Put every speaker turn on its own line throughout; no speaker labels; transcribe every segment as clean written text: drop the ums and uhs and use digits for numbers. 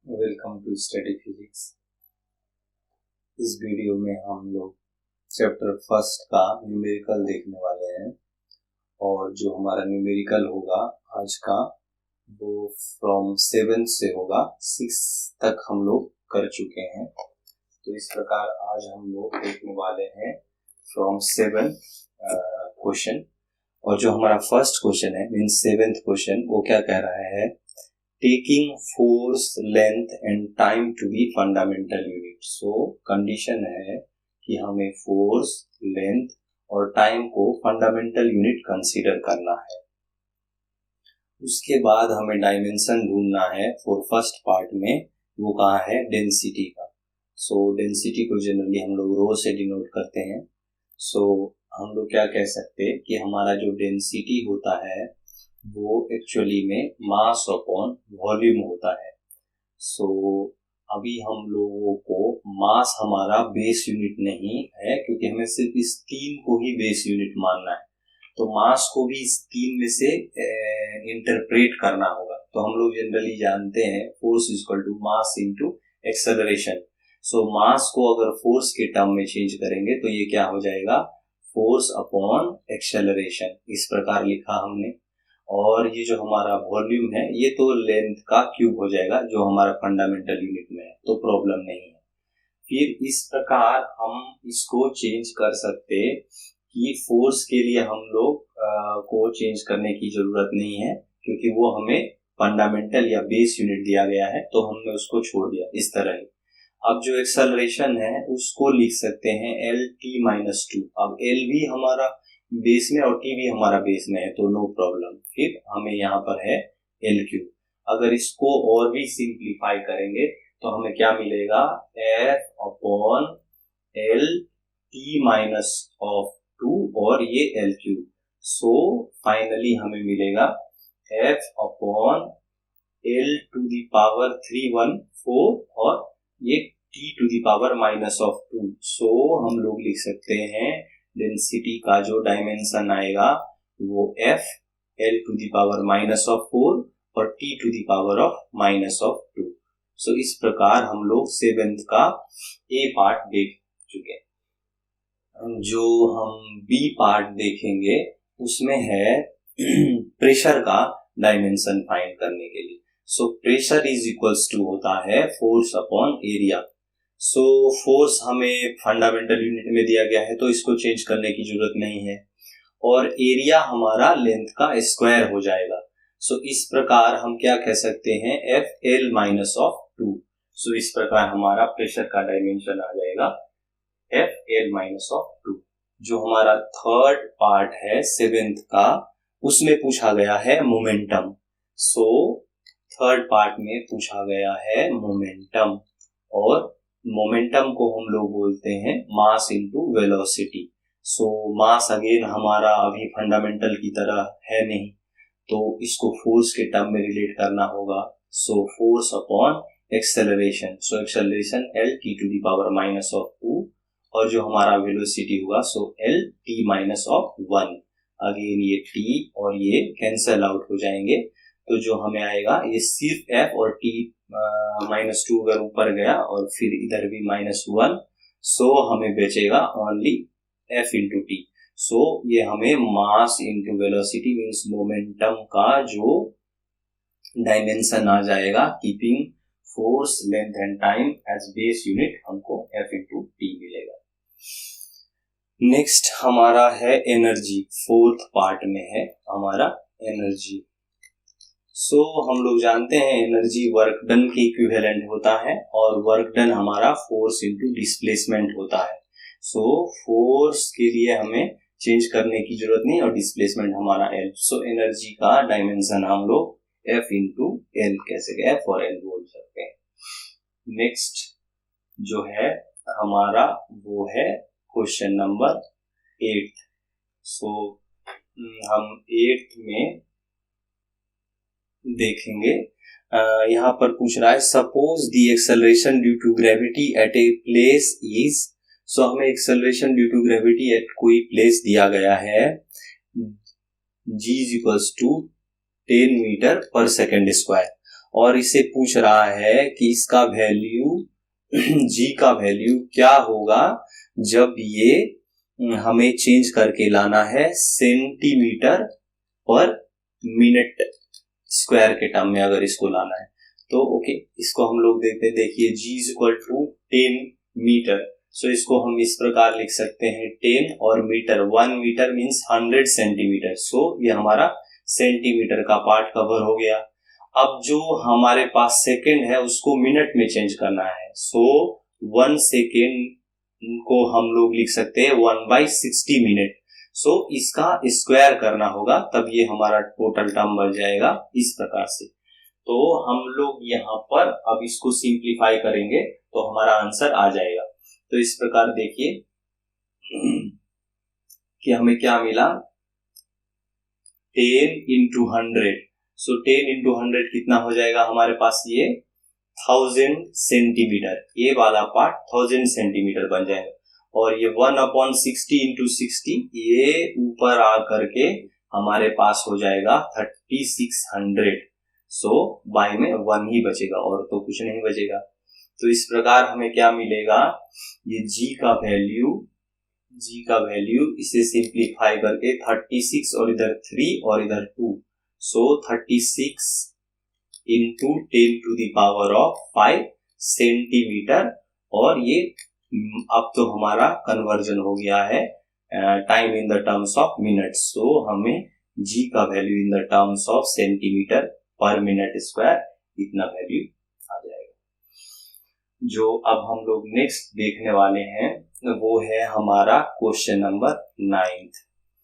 Welcome to study physics. इस video में हम लोग चैप्टर फर्स्ट का न्यूमेरिकल देखने वाले हैं और जो हमारा न्यूमेरिकल होगा आज का वो फ्रॉम 7 से होगा, 6 तक हम लोग कर चुके हैं। तो इस प्रकार आज हम लोग देखने वाले हैं फ्रॉम 7 क्वेश्चन। और जो हमारा फर्स्ट क्वेश्चन है मीन 7th क्वेश्चन, वो क्या कह रहा है, taking force length and time to be fundamental unit. So condition है कि हमें फोर्स लेंथ और टाइम को फंडामेंटल यूनिट कंसीडर करना है। उसके बाद हमें डायमेंशन ढूंढना है फॉर फर्स्ट पार्ट में, वो कहाँ है, डेंसिटी का। सो डेंसिटी को जनरली हम लोग रो से डिनोट करते हैं। सो हम लोग क्या कह सकते हैं कि हमारा जो डेंसिटी होता है वो एक्चुअली में मास अपॉन वॉल्यूम होता है। सो अभी हम लोगों को मास हमारा बेस यूनिट नहीं है, क्योंकि हमें सिर्फ इस 3 को ही बेस यूनिट मानना है। तो मास को भी इस 3 में से इंटरप्रेट करना होगा। तो हम लोग जनरली जानते हैं force equal to mass into acceleration. So mass को अगर फोर्स के टर्म में चेंज करेंगे तो ये क्या हो जाएगा, फोर्स अपॉन एक्सेलरेशन, इस प्रकार लिखा हमने। और ये जो हमारा वॉल्यूम है ये तो लेंथ का क्यूब हो जाएगा, जो हमारा फंडामेंटल यूनिट में है, तो प्रॉब्लम नहीं है। फिर इस प्रकार हम इसको चेंज कर सकते कि फोर्स के लिए हम लोग को चेंज करने की जरूरत नहीं है, क्योंकि वो हमें फंडामेंटल या बेस यूनिट दिया गया है, तो हमने उसको छोड़ दिया इस तरह ही। अब जो एक्सेलरेशन है उसको लिख सकते हैं LT-2। अब L भी हमारा बेस में और T भी हमारा बेस में है, तो नो प्रॉब्लम। फिर हमें यहाँ पर है LQ। अगर इसको और भी सिंप्लीफाई करेंगे तो हमें क्या मिलेगा, F अपॉन LT-2 और ये LQ। सो फाइनली हमें मिलेगा F अपॉन L⁴ और ये T⁻⁻²। सो हम लोग लिख सकते हैं डेंसिटी का जो डायमेंशन आएगा वो F L⁻⁻4 और T⁻⁻²। सो इस प्रकार हम लोग 7th का A पार्ट देख चुके हैं। जो हम B पार्ट देखेंगे उसमें है प्रेशर का डायमेंशन फाइंड करने के लिए। So pressure is equals to होता है force upon area. So force हमें फंडामेंटल यूनिट में दिया गया है, तो इसको चेंज करने की जरूरत नहीं है। और एरिया हमारा लेंथ का स्क्वायर हो जाएगा। सो इस प्रकार हम क्या कह सकते हैं, FL-2। सो इस प्रकार हमारा प्रेशर का डायमेंशन आ जाएगा FL-2। जो हमारा थर्ड पार्ट है 7th का, उसमें पूछा गया है मोमेंटम। सो थर्ड पार्ट में पूछा गया है मोमेंटम, और मोमेंटम को हम लोग बोलते हैं मास इनटू वेलोसिटी। सो मास अगेन हमारा अभी फंडामेंटल की तरह है नहीं, तो इसको फोर्स के टर्म में रिलेट करना होगा। So force upon acceleration. So acceleration L⁻⁻², और जो हमारा वेलोसिटी हुआ सो LT-1। अगेन ये T और ये कैंसल आउट हो जाएंगे, तो जो हमें आएगा ये सिर्फ F और T-2 अगर ऊपर गया और फिर इधर भी -1, सो हमें बचेगा only F into T। So ये हमें mass into velocity means momentum का जो डायमेंशन आ जाएगा, keeping force length and time as base unit, हमको F इंटू T मिलेगा। नेक्स्ट हमारा है एनर्जी। 4th पार्ट में है हमारा एनर्जी। सो हम लोग जानते हैं एनर्जी वर्क डन के इक्विवेलेंट होता है, और वर्क डन हमारा फोर्स इनटू डिस्प्लेसमेंट होता है। सो फोर्स के लिए हमें चेंज करने की जरूरत नहीं, और डिस्प्लेसमेंट हमारा L। सो एनर्जी का डायमेंशन हम लोग F इंटू L कैसे, F और L बोल सकते हैं। नेक्स्ट जो है हमारा वो है क्वेश्चन नंबर 8। सो हम 8th में देखेंगे, यहाँ पर पूछ रहा है suppose the acceleration due to gravity at a place is. So हमें acceleration due to gravity at कोई प्लेस दिया गया है, G = 10 metre per second square, और इसे पूछ रहा है कि इसका वैल्यू जी का वैल्यू क्या होगा जब ये हमें चेंज करके लाना है सेंटीमीटर पर मिनट स्क्वायर के टर्म में, अगर इसको लाना है तो ओके, इसको हम लोग देखते हैं। देखिए G is equal to 10 metre, so इसको हम इस प्रकार लिख सकते हैं 10 और metre, 1 metre means 100 centimetre. So ये हमारा सेंटीमीटर का पार्ट कवर हो गया। अब जो हमारे पास सेकेंड है उसको मिनट में चेंज करना है, सो 1 सेकेंड को हम लोग लिख सकते हैं 1/60 मिनट। सो इसका स्क्वायर करना होगा, तब ये हमारा टोटल टर्म बन जाएगा इस प्रकार से। तो हम लोग यहाँ पर अब इसको सिंप्लीफाई करेंगे तो हमारा आंसर आ जाएगा। तो इस प्रकार देखिए कि हमें क्या मिला, 10 into 100, सो 10 into 100 कितना हो जाएगा हमारे पास, ये 1000 सेंटीमीटर, ये वाला पार्ट 1000 सेंटीमीटर बन जाएगा। और ये 1/60 into 60, ये ऊपर आ करके हमारे पास हो जाएगा 3600। सो बाय में 1 ही बचेगा और तो कुछ नहीं बचेगा। तो इस प्रकार हमें क्या मिलेगा, ये G का वैल्यू इसे सिंप्लीफाई करके 36 और इधर 3 और इधर 2, so 36 into 10 to the power of 5 centimetre. और ये अब तो हमारा कन्वर्जन हो गया है time in the terms of minutes, so हमें G का value in the terms of centimetre per minute square इतना वैल्यू आ जाएगा। जो अब हम लोग नेक्स्ट देखने वाले हैं वो है हमारा क्वेश्चन नंबर 9th।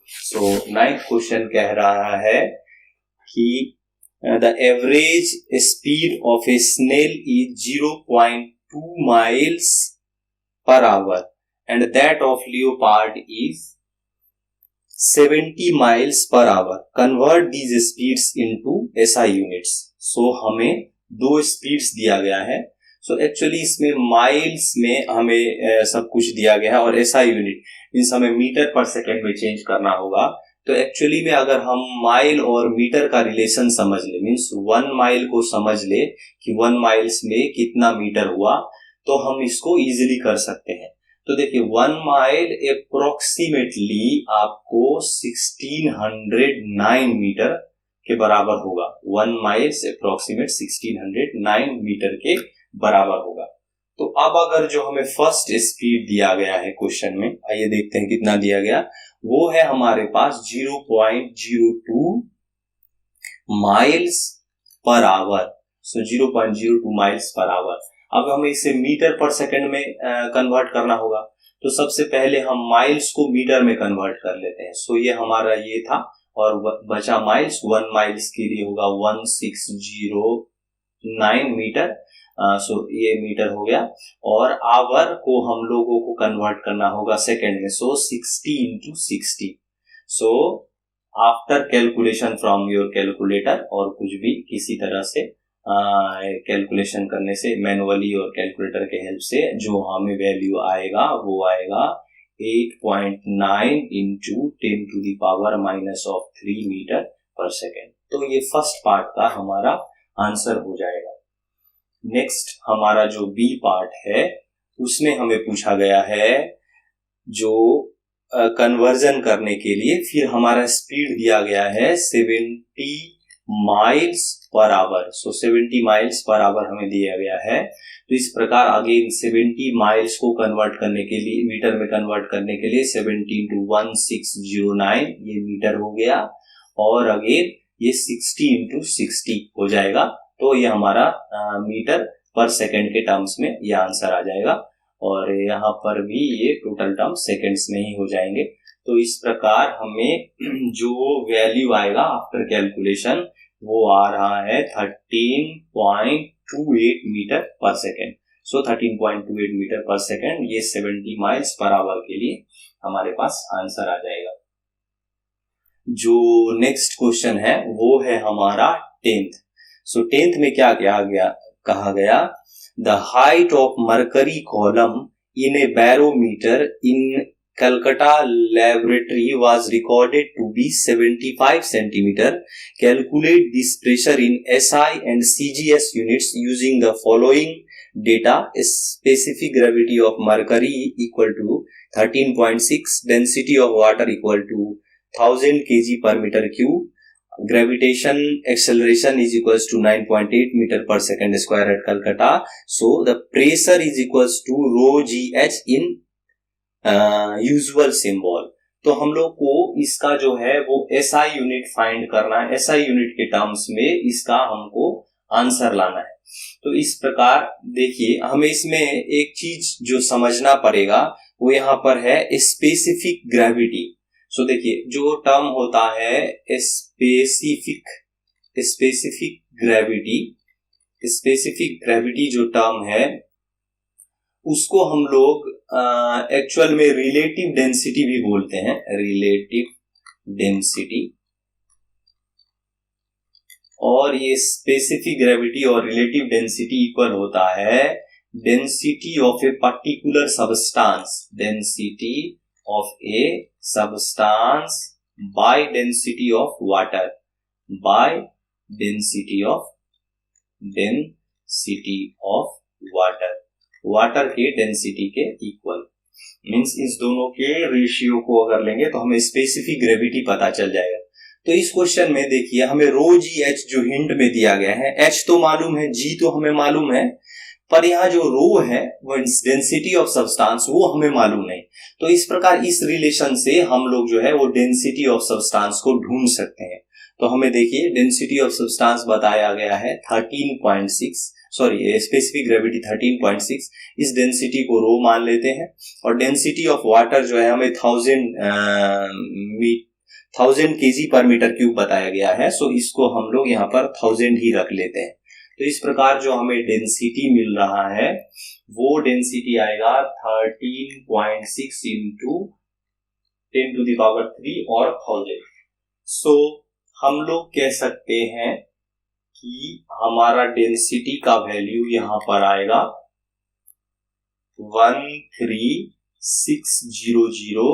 सो 9th क्वेश्चन कह रहा है कि the average speed of a snail is 0.2 miles per hour and that of leopard is 70 miles per hour. Convert these speeds into SI units. So हमें दो स्पीड्स दिया गया है। So actually इसमें माइल्स में हमें सब कुछ दिया गया है और SI यूनिट मीन्स हमें मीटर पर सेकेंड में चेंज करना होगा। तो एक्चुअली में अगर हम माइल और मीटर का रिलेशन समझ ले, मीन्स 1 माइल को समझ ले कि 1 माइल्स में कितना मीटर हुआ, तो हम इसको इजीली कर सकते हैं। तो देखिए 1 माइल अप्रोक्सीमेटली आपको 1609 मीटर के बराबर होगा। 1 माइल अप्रोक्सीमेट 1609 मीटर के बराबर होगा। तो अब अगर जो हमें फर्स्ट स्पीड दिया गया है क्वेश्चन में, आइए देखते हैं कितना दिया गया, वो है हमारे पास 0.02 माइल्स पर आवर। सो 0.02 माइल्स पर आवर। अब हमें इसे मीटर पर सेकंड में कन्वर्ट करना होगा, तो सबसे पहले हम माइल्स को मीटर में कन्वर्ट कर लेते हैं। सो ये हमारा ये था और बचा माइल्स, 1 माइल्स के लिए होगा 1609 मीटर। सो ये मीटर हो गया और आवर को हम लोगों को कन्वर्ट करना होगा सेकंड में, सो 60 into 60। So after calculation from your calculator, और कुछ भी किसी तरह से कैलकुलेशन करने से मैनुअली और कैलकुलेटर के हेल्प से जो हमें वैल्यू आएगा वो आएगा 8.9 into 10 to the power -3 metre per second. तो ये फर्स्ट पार्ट का हमारा आंसर हो जाएगा। नेक्स्ट हमारा जो बी पार्ट है उसमें हमें पूछा गया है जो कन्वर्जन करने के लिए, फिर हमारा स्पीड दिया गया है 70 माइल्स पर आवर। सो 70 माइल्स पर आवर हमें दिया गया है। तो इस प्रकार अगेन 70 माइल्स को कन्वर्ट करने के लिए, मीटर में कन्वर्ट करने के लिए 70 into 1609 ये मीटर हो गया, और अगेन ये 60 into 60 हो जाएगा। तो ये हमारा मीटर पर सेकंड के टर्म्स में ये आंसर आ जाएगा, और यहाँ पर भी ये टोटल टर्म सेकंड्स में ही हो जाएंगे। तो इस प्रकार हमें जो वैल्यू आएगा आफ्टर कैलकुलेशन वो आ रहा है 13.28 मीटर पर सेकेंड। सो 13.28 मीटर पर सेकेंड, ये 70 माइल्स पर आवर के लिए हमारे पास आंसर आ जाएगा। जो नेक्स्ट क्वेश्चन है वो है हमारा 10th। सो 10th में क्या कहा गया, the height of mercury column in A barometer in Calcutta laboratory was recorded to be 75 centimeter. Calculate this pressure in SI and CGS units using the following data. Specific gravity of mercury equal to 13.6, density of water equal to 1000 kg per meter cube, gravitation acceleration is equals to 9.8 meter per second square at Calcutta. So the pressure is equals to rho GH in usual symbol. तो हम लोग को इसका जो है वो SI unit find करना है. SI यूनिट के टर्म्स में इसका हमको आंसर लाना है. तो इस प्रकार देखिए, हमें इसमें एक चीज जो समझना पड़ेगा वो यहाँ पर है स्पेसिफिक ग्रेविटी. सो देखिए, जो टर्म होता है स्पेसिफिक ग्रेविटी जो टर्म है उसको हम लोग एक्चुअल में रिलेटिव डेंसिटी भी बोलते हैं. Relative density. और ये स्पेसिफिक ग्रेविटी और रिलेटिव डेंसिटी इक्वल होता है density of a particular substance. Density of a substance by density of water. By density of water. Water के डेंसिटी के इक्वल. मींस इस दोनों के रेशियो को अगर लेंगे तो हमें स्पेसिफिक ग्रेविटी पता चल जाएगा. तो इस क्वेश्चन में देखिए, हमें रो जी एच जो हिंट में दिया गया है, एच तो मालूम है, जी तो हमें मालूम है, पर यहाँ जो रो है वो डेंसिटी ऑफ सब्सटेंस वो हमें मालूम नहीं. तो इस प्रकार इस रिलेशन से हम लोग जो है वो डेंसिटी ऑफ सब्सटेंस को ढूंढ सकते हैं. तो हमें देखिए डेंसिटी ऑफ सब्सटेंस बताया गया है 13.6, सॉरी स्पेसिफिक ग्रेविटी 13.6. इस डेंसिटी को रो मान लेते हैं. और डेंसिटी ऑफ वाटर जो है हमें 1000 kg पर मीटर क्यूब बताया गया है. सो इसको हम लोग यहाँ पर 1000 ही रख लेते हैं. तो इस प्रकार जो हमें डेंसिटी मिल रहा है वो डेंसिटी आएगा 13.6 इंटू 10⁻³ और 1000. सो हम लोग कह सकते हैं कि हमारा डेंसिटी का वैल्यू यहां पर आएगा 13600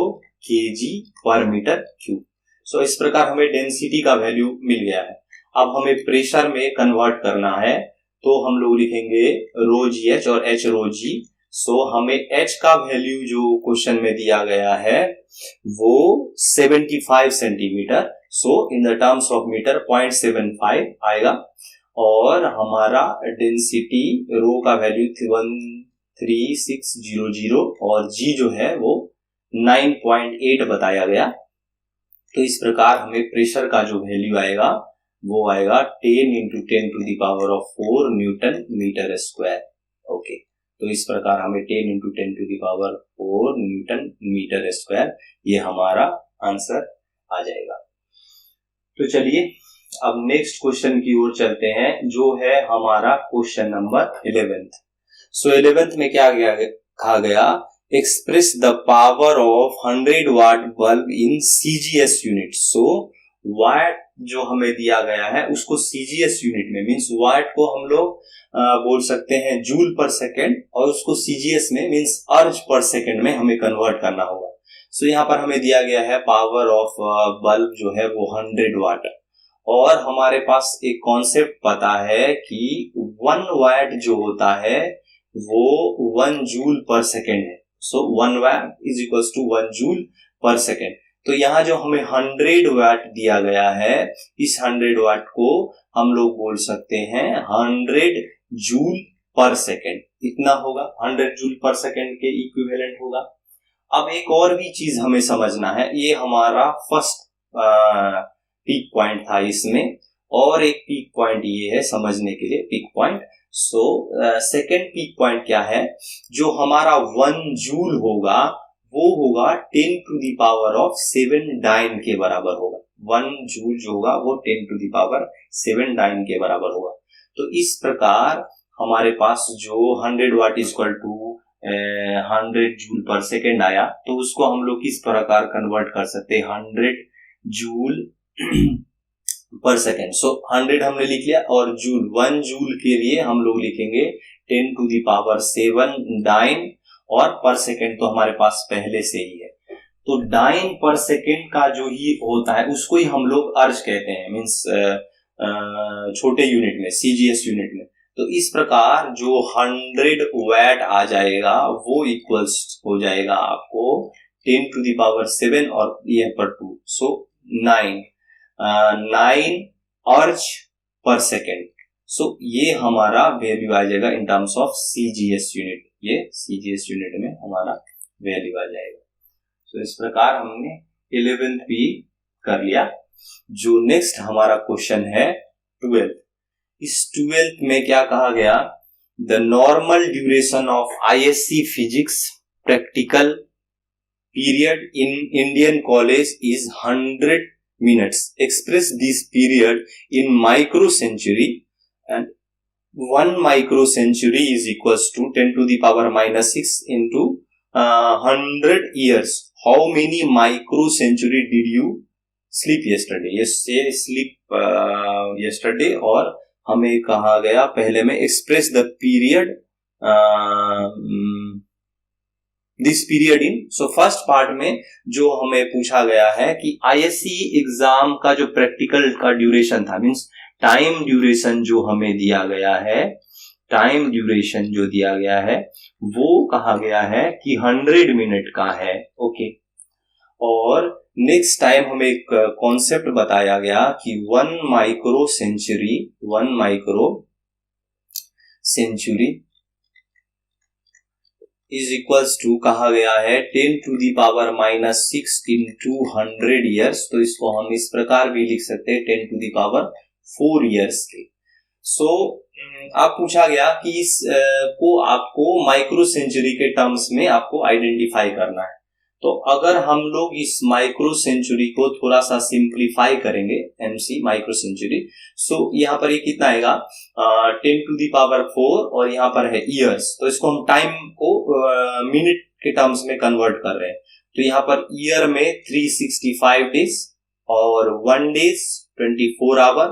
kg पर मीटर क्यूब. सो इस प्रकार हमें डेंसिटी का वैल्यू मिल गया है. अब हमें प्रेशर में कन्वर्ट करना है तो हम लोग लिखेंगे रो जी एच और एच रो जी. सो हमें एच का वैल्यू जो क्वेश्चन में दिया गया है वो 75 centimetre. So in the terms of metre 0.75 आएगा. और हमारा डेंसिटी रो का वैल्यू 13600 और जी जो है वो 9.8 बताया गया. तो इस प्रकार हमें प्रेशर का जो वैल्यू आएगा वो आएगा 10 × 10⁴ न्यूटन मीटर स्क्वायर. ओके, तो इस प्रकार हमें 10 × 10⁴ न्यूटन मीटर स्क्वायर ये हमारा आंसर आ जाएगा. तो चलिए अब नेक्स्ट क्वेश्चन की ओर चलते हैं जो है हमारा क्वेश्चन नंबर 11th. सो 11th में क्या कहा गया, express the power of 100 watt bulb in CGS unit. So watt जो हमें दिया गया है उसको CGS यूनिट में, मींस वाट को हम लोग बोल सकते हैं जूल पर सेकेंड और उसको CGS में मींस अर्ज पर सेकेंड में हमें कन्वर्ट करना होगा. सो यहाँ पर हमें दिया गया है पावर ऑफ बल्ब जो है वो 100 वाट और हमारे पास एक कॉन्सेप्ट पता है कि 1 वाट जो होता है वो 1 जूल पर सेकेंड है. So 1 watt is equals to 1 joule per second. तो यहाँ जो हमें 100 वाट दिया गया है इस 100 वाट को हम लोग बोल सकते हैं 100 जूल पर सेकेंड. इतना होगा, 100 जूल पर सेकेंड के इक्विवेलेंट होगा. अब एक और भी चीज हमें समझना है, ये हमारा फर्स्ट पीक पॉइंट था इसमें, और एक पीक पॉइंट ये है समझने के लिए peak point. So second peak point क्या है, जो हमारा 1 जूल होगा वो होगा 10⁻⁷ डाइन के बराबर होगा. 1 जूल जो होगा वो 10⁻⁷ डाइन के बराबर होगा. तो इस प्रकार हमारे पास जो 100 watt equal to 100 joule per second आया, तो उसको हम लोग किस प्रकार कन्वर्ट कर सकते हैं 100 जूल पर सेकेंड. सो 100 हमने लिख लिया और जूल 1 जूल के लिए हम लोग लिखेंगे 10⁻⁷ डाइन और पर सेकेंड तो हमारे पास पहले से ही है. तो डाइन पर सेकेंड का जो ही होता है उसको ही हम लोग अर्ज कहते हैं, मीन्स छोटे यूनिट में, सीजीएस यूनिट में। तो इस प्रकार जो 100 वैट आ जाएगा वो इक्वल्स हो जाएगा आपको 10⁻7 और ये पर 2, सो 9 अर्ज पर सेकेंड। सो ये हमारा वैल्यू आ जाएगा in terms of CGS unit, ये सीजीएस यूनिट में हमारा वैल्यू आ जाएगा। तो इस प्रकार हमने 11th भी कर लिया। जो नेक्स्ट हमारा क्वेश्चन है 12th। इस 12th में क्या कहा गया, the normal duration of ISC physics practical period in Indian college is 100 minutes. Express this period in microcentury, and 1 microcentury is equals to 10⁻⁻6 into 100 years. How many microcentury did you sleep yesterday? Yes, sleep yesterday। और हमें कहा गया पहले में express the period this period in. So first part में जो हमें पूछा गया है कि आईएससी एग्जाम का जो प्रैक्टिकल का ड्यूरेशन था, मींस टाइम ड्यूरेशन जो हमें दिया गया है, टाइम ड्यूरेशन जो दिया गया है वो कहा गया है कि 100 मिनट का है। ओके, और नेक्स्ट टाइम हमें एक कॉन्सेप्ट बताया गया कि 1 micro century is equals to कहा गया है 10⁻⁻6 into 100 years। तो इसको हम इस प्रकार भी लिख सकते हैं 10⁴ years के। सो आप पूछा गया कि इस को आपको माइक्रो सेंचुरी के टर्म्स में आपको आइडेंटिफाई करना है। तो अगर हम लोग इस माइक्रो सेंचुरी को थोड़ा सा सिंप्लीफाई करेंगे, एमसी माइक्रो सेंचुरी, सो यहाँ पर ये कितना आएगा 10⁴ और यहाँ पर है ईयर्स। तो इसको हम टाइम को मिनट के टर्म्स में कन्वर्ट कर रहे हैं। तो यहाँ पर ईयर में 365 डेज और 1 डेज 24 आवर,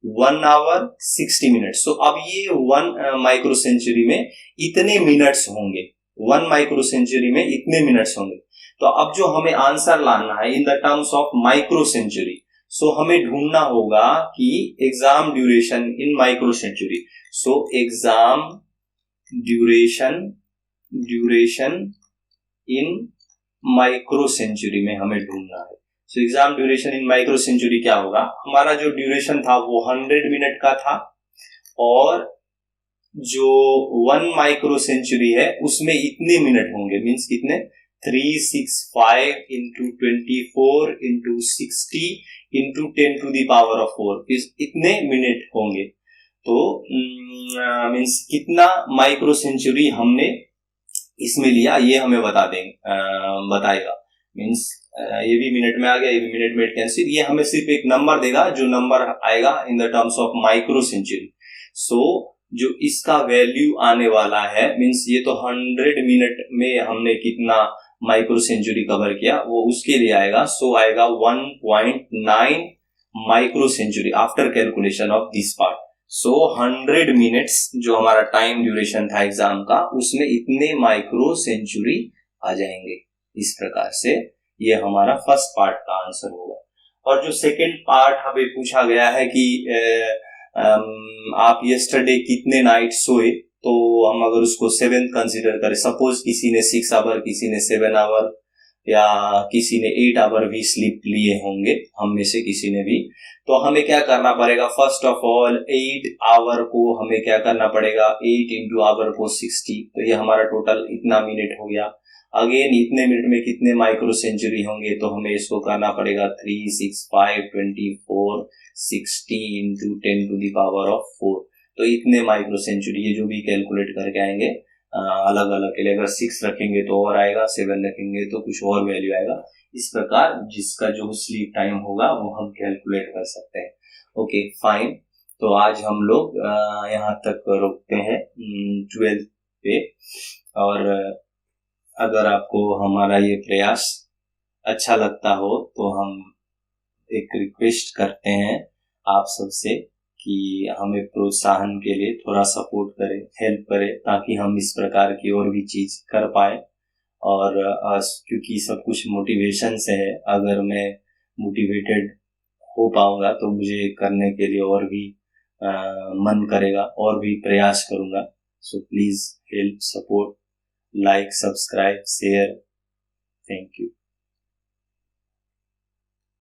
1 आवर 60 मिनट्स। सो अब ये 1 माइक्रो सेंचुरी में इतने मिनट्स होंगे, 1 माइक्रो सेंचुरी में इतने मिनट्स होंगे। तो अब जो हमें आंसर लाना है in the terms of micro century, so हमें ढूंढना होगा कि exam duration in micro century. So exam duration in micro century में हमें ढूंढना है। So exam duration in micro century क्या होगा, हमारा जो ड्यूरेशन था वो 100 मिनट का था, और जो 1 माइक्रो सेंचुरी है उसमें इतने मिनट होंगे, मींस कितने 365 into 24 into 60 into 10⁴, इतने मिनट होंगे। तो मींस कितना माइक्रो सेंचुरी हमने इसमें लिया ये हमें बताएगा। मींस ये भी मिनट में आ गया, ये भी मिनट कैंसिल, ये हमें सिर्फ एक नंबर देगा, जो नंबर आएगा in the terms of micro century. So जो इसका वैल्यू आने वाला है, मींस ये तो 100 मिनट में हमने कितना माइक्रो सेंचुरी कवर किया वो उसके लिए आएगा। सो आएगा 1.9 micro century after calculation of this part. So 100 minutes जो हमारा टाइम ड्यूरेशन था एग्जाम का, उसमें इतने माइक्रो सेंचुरी आ जाएंगे। इस प्रकार से ये हमारा फर्स्ट पार्ट का आंसर होगा। और जो सेकेंड पार्ट हमें पूछा गया है कि आप यस्टरडे कितने नाइट सोए, तो हम अगर उसको 7 कंसीडर करें, सपोज किसी ने 6 आवर, किसी ने 7 आवर या किसी ने 8 आवर भी स्लीप लिए होंगे, हम में से किसी ने भी, तो हमें क्या करना पड़ेगा, फर्स्ट ऑफ ऑल 8 आवर को हमें क्या करना पड़ेगा, 8 into आवर को 60, तो ये हमारा टोटल इतना मिनट हो गया। अगेन इतने मिनट में कितने माइक्रो सेंचुरी होंगे, तो हमें इसको करना पड़ेगा 365 24 60 into 10⁴, तो इतने माइक्रो सेंचुरी, ये जो भी कैलकुलेट करके आएंगे अलग अलग के लिए, अगर 6 रखेंगे तो और आएगा, 7 रखेंगे तो कुछ और वैल्यू आएगा। इस प्रकार जिसका जो स्लीप टाइम होगा वो हम कैलकुलेट कर सकते हैं। ओके फाइन, तो आज हम लोग यहाँ तक रोकते हैं 12th पे। और अगर आपको हमारा ये प्रयास अच्छा लगता हो तो हम एक रिक्वेस्ट करते हैं आप सबसे कि हमें प्रोत्साहन के लिए थोड़ा सपोर्ट करें, हेल्प करें, ताकि हम इस प्रकार की और भी चीज कर पाए और आज क्योंकि सब कुछ मोटिवेशन से है, अगर मैं मोटिवेटेड हो पाऊंगा तो मुझे करने के लिए और भी मन करेगा और भी प्रयास करूंगा। So please help, support, like, subscribe, share. Thank you.